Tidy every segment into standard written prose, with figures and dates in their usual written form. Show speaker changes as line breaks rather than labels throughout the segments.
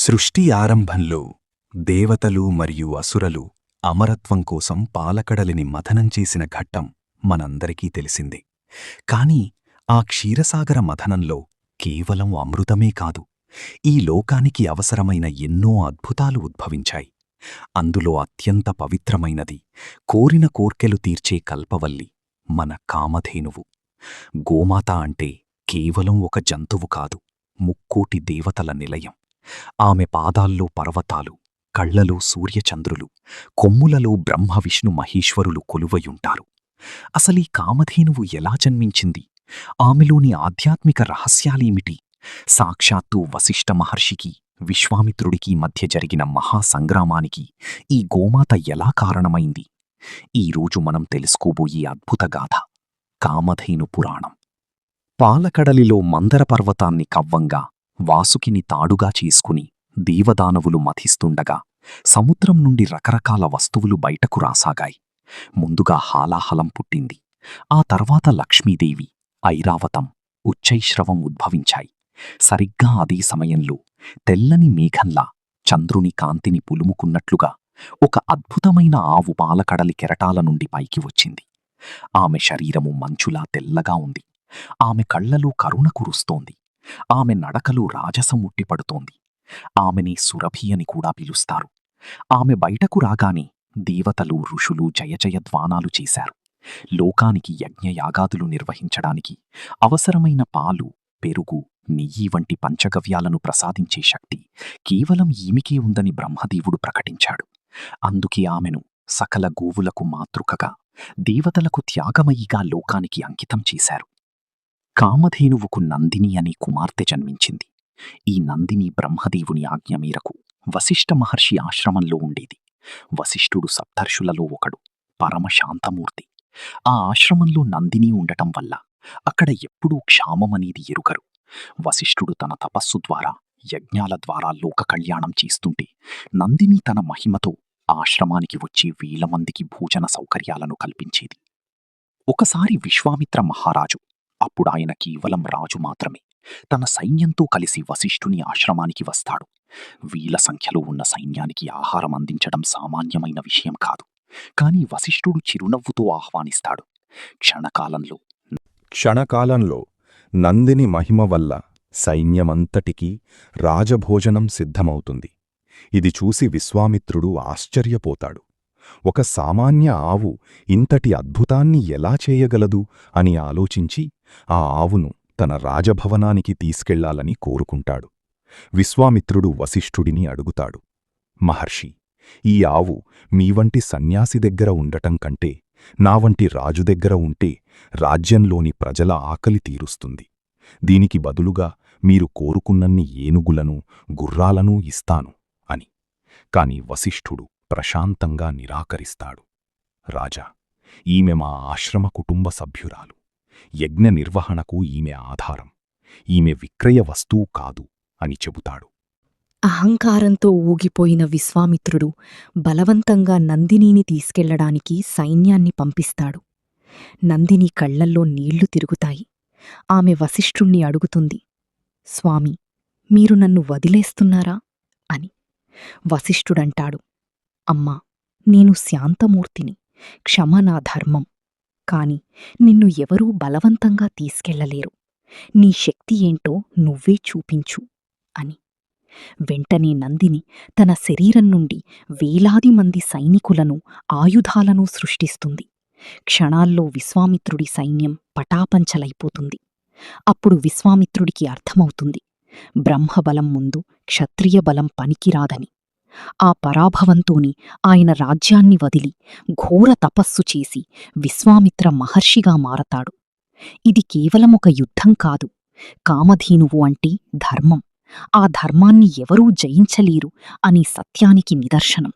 సృష్టి ఆరంభంలో దేవతలు మరియు అసురలు అమరత్వం కోసం పాలకడలిని మథనం చేసిన ఘట్టం మనందరికీ తెలిసిందే. కాని ఆ క్షీరసాగర మథనంలో కేవలం అమృతమే కాదు, ఈ లోకానికి అవసరమైన ఎన్నో అద్భుతాలు ఉద్భవించాయి. అందులో అత్యంత పవిత్రమైనది, కోరిన కోర్కెలు తీర్చే కల్పవల్లి, మన కామధేనువు. గోమాత అంటే కేవలం ఒక జంతువు కాదు, ముక్కోటి దేవతల నిలయం. ఆమె పాదాల్లో పర్వతాలు, కళ్లలో సూర్యచంద్రులు, కొమ్ములలో బ్రహ్మ విష్ణు మహేశ్వరులు కొలువయుంటారు. అసలీ కామధేనువు ఎలా జన్మించింది? ఆమెలోని ఆధ్యాత్మిక రహస్యాలేమిటి? సాక్షాత్తు వశిష్ఠ మహర్షికి, విశ్వామిత్రుడికి మధ్య జరిగిన మహాసంగ్రామానికి ఈ గోమాత ఎలా కారణమైంది? ఈరోజు మనం తెలుసుకోబోయే అద్భుతగాథ కామధేను పురాణం. పాలకడలిలో మందర పర్వతాన్ని కవ్వంగా, వాసుకిని తాడుగా చేసుకుని దేవదానవులు మథిస్తుండగా సముద్రం నుండి రకరకాల వస్తువులు బయటకు రాసాగాయి. ముందుగా హాలాహలం పుట్టింది. ఆ తర్వాత లక్ష్మీదేవి, ఐరావతం, ఉచ్చైశ్రవం ఉద్భవించాయి. సరిగ్గా అదే సమయంలో తెల్లని మేఘంలా చంద్రుని కాంతిని పులుముకున్నట్లుగా ఒక అద్భుతమైన ఆవు పాలకడలి కెరటాల నుండి పైకి వచ్చింది. ఆమె శరీరము మంచులా తెల్లగా ఉంది. ఆమె కళ్లలో కరుణ కురుస్తోంది. ఆమె నడకలో రాజసం ఉట్టిపడుతోంది. ఆమెని సురభి అని కూడా పిలుస్తారు. ఆమె బయటకు రాగానే దేవతలు, ఋషులు జయజయధ్వానాలు చేశారు. లోకానికి యజ్ఞయాగాదులు నిర్వహించడానికి అవసరమైన పాలు, పెరుగు, నెయ్యి వంటి పంచగవ్యాలను ప్రసాదించే శక్తి కేవలం ఈమెకే ఉందని బ్రహ్మదేవుడు ప్రకటించాడు. అందుకే ఆమెను సకల గోవులకు మాతృకగా, దేవతలకు త్యాగమయిగా లోకానికి అంకితం చేశారు. కామధేనువుకు నందిని అనే కుమార్తె జన్మించింది. ఈ నందిని బ్రహ్మదేవుని ఆజ్ఞ మేరకు వశిష్ఠ మహర్షి ఆశ్రమంలో ఉండేది. వశిష్ఠుడు సప్తర్షులలో ఒకడు, పరమశాంతమూర్తి. ఆ ఆశ్రమంలో నందిని ఉండటం వల్ల అక్కడ ఎప్పుడూ క్షామమనేది ఎరుగరు. వశిష్ఠుడు తన తపస్సు ద్వారా, యజ్ఞాల ద్వారా లోక కళ్యాణం చేస్తుంటే నందిని తన మహిమతో ఆశ్రమానికి వచ్చే వేల మందికి భోజన సౌకర్యాలను కల్పించేది. ఒకసారి విశ్వామిత్ర మహారాజు, అప్పుడాయన కేవలం రాజు మాత్రమే, తన సైన్యంతో కలిసి వశిష్ఠుని ఆశ్రమానికి వస్తాడు. వేల సంఖ్యలో ఉన్న సైన్యానికి ఆహారం అందించడం సామాన్యమైన విషయం కాదు. కాని వశిష్ఠుడు చిరునవ్వుతో ఆహ్వానిస్తాడు.
క్షణకాలంలో నందిని మహిమ వల్ల సైన్యమంతటికీ రాజభోజనం సిద్ధమవుతుంది. ఇది చూసి విశ్వామిత్రుడు ఆశ్చర్యపోతాడు. ఒక సామాన్య ఆవు ఇంతటి అద్భుతాన్ని ఎలా చేయగలదు అని ఆలోచించి ఆ ఆవును తన రాజభవనానికి తీసుకెళ్లాలని కోరుకుంటాడు. విశ్వామిత్రుడు వశిష్ఠుడిని అడుగుతాడు, మహర్షి, ఈ ఆవు మీ వంటి సన్యాసి దగ్గర ఉండటం కంటే నా వంటి రాజు దగ్గర ఉంటే రాజ్యంలోని ప్రజల ఆకలి తీరుస్తుంది. దీనికి బదులుగా మీరు కోరుకున్నన్ని ఏనుగులను, గుర్రాలను ఇస్తాను అని. కాని వశిష్ఠుడు ప్రశాంతంగా నిరాకరిస్తాడు. రాజా, ఈమె మా ఆశ్రమ కుటుంబ సభ్యురాలు. యజ్ఞ నిర్వహణకు ఈమె ఆధారం. ఈమె విక్రయ వస్తువు కాదు అని చెబుతాడు.
అహంకారంతో ఊగిపోయిన విశ్వామిత్రుడు బలవంతంగా నందినిని తీసుకెళ్లడానికి సైన్యాన్ని పంపిస్తాడు. నందిని కళ్లల్లో నీళ్లు తిరుగుతాయి. ఆమె వశిష్ఠుణ్ణి అడుగుతుంది, స్వామి, మీరు నన్ను వదిలేస్తున్నారా అని. వశిష్ఠుడంటాడు, అమ్మా, నేను శాంతమూర్తిని, క్షమ నా ధర్మం. కాని నిన్ను ఎవరూ బలవంతంగా తీసుకెళ్లలేరు. నీ శక్తి ఏంటో నువ్వే చూపించు అని. వెంటనే నందిని తన శరీరం నుండి వేలాది మంది సైనికులను, ఆయుధాలను సృష్టిస్తుంది. క్షణాల్లో విశ్వామిత్రుడి సైన్యం పటాపంచలైపోతుంది. అప్పుడు విశ్వామిత్రుడికి అర్థమవుతుంది, బ్రహ్మబలం ముందు క్షత్రియ బలం పనికిరాదని. ఆ పరాభవంతోని ఆయన రాజ్యాన్ని వదిలి ఘోర తపస్సు చేసి విశ్వామిత్ర మహర్షిగా మారతాడు. ఇది కేవలం ఒక యుద్ధం కాదు, కామధేనువు అంటే ధర్మం. ఆ ధర్మాన్ని ఎవరూ జయించలేరు అనే సత్యానికి నిదర్శనం.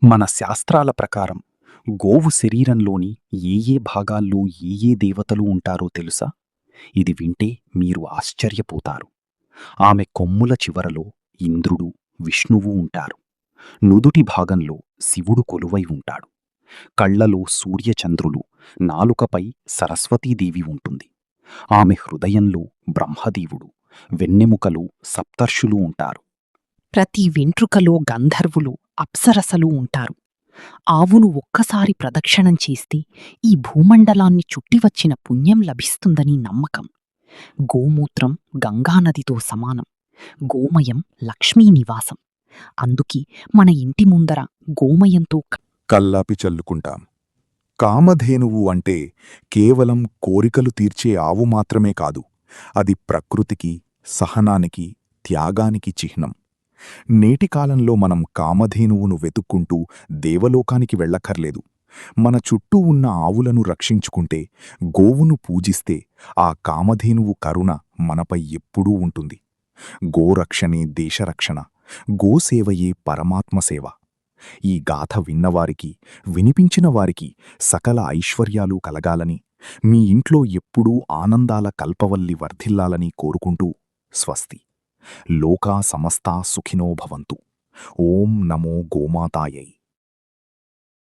మన శాస్త్రాల ప్రకారం గోవు శరీరంలోని ఏ భాగాల్లో ఏ దేవతలు ఉంటారో తెలుసా? ఇది వింటే మీరు ఆశ్చర్యపోతారు. ఆమె కొమ్ముల చివరలో ఇంద్రుడు, విష్ణువు ఉంటారు. నుదుటి భాగంలో శివుడు కొలువై ఉంటాడు. కళ్లలో సూర్యచంద్రులు, నాలుకపై సరస్వతీదేవి ఉంటుంది. ఆమె హృదయంలో బ్రహ్మదేవుడు, వెన్నెముకలో సప్తర్షులు ఉంటారు.
ప్రతి వెంట్రుకలో గంధర్వులు అప్సరసలు ఉంటారు. ఆవును ఒక్కసారి ప్రదక్షిణం చేస్తే ఈ భూమండలాన్ని చుట్టివచ్చిన పుణ్యం లభిస్తుందని నమ్మకం. గోమూత్రం గంగానదితో సమానం. గోమయం లక్ష్మీ నివాసం. అందుకే మన ఇంటి ముందర గోమయంతో
కల్లాపి చల్లుకుంటాం. కామధేనువు అంటే కేవలం కోరికలు తీర్చే ఆవు మాత్రమే కాదు, అది ప్రకృతికి, సహనానికి, త్యాగానికి చిహ్నం. నేటి కాలంలో మనం కామధేనువును వెతుక్కుంటూ దేవలోకానికి వెళ్ళక్కర్లేదు. మన చుట్టూ ఉన్న ఆవులను రక్షించుకుంటే, గోవును పూజిస్తే ఆ కామధేనువు కరుణ మనపై ఎప్పుడూ ఉంటుంది. గోరక్షణే దేశరక్షణ, గోసేవయే పరమాత్మసేవ. ఈ గాథ విన్నవారికి, వినిపించిన వారికి సకల ఐశ్వర్యాలు కలగాలని, మీ ఇంట్లో ఎప్పుడూ ఆనందాల కల్పవల్లి వర్ధిల్లాలని కోరుకుంటూ స్వస్తి. లోకా సమస్తా సుఖినో భవంతు. ఓం నమో గోమాతాయై.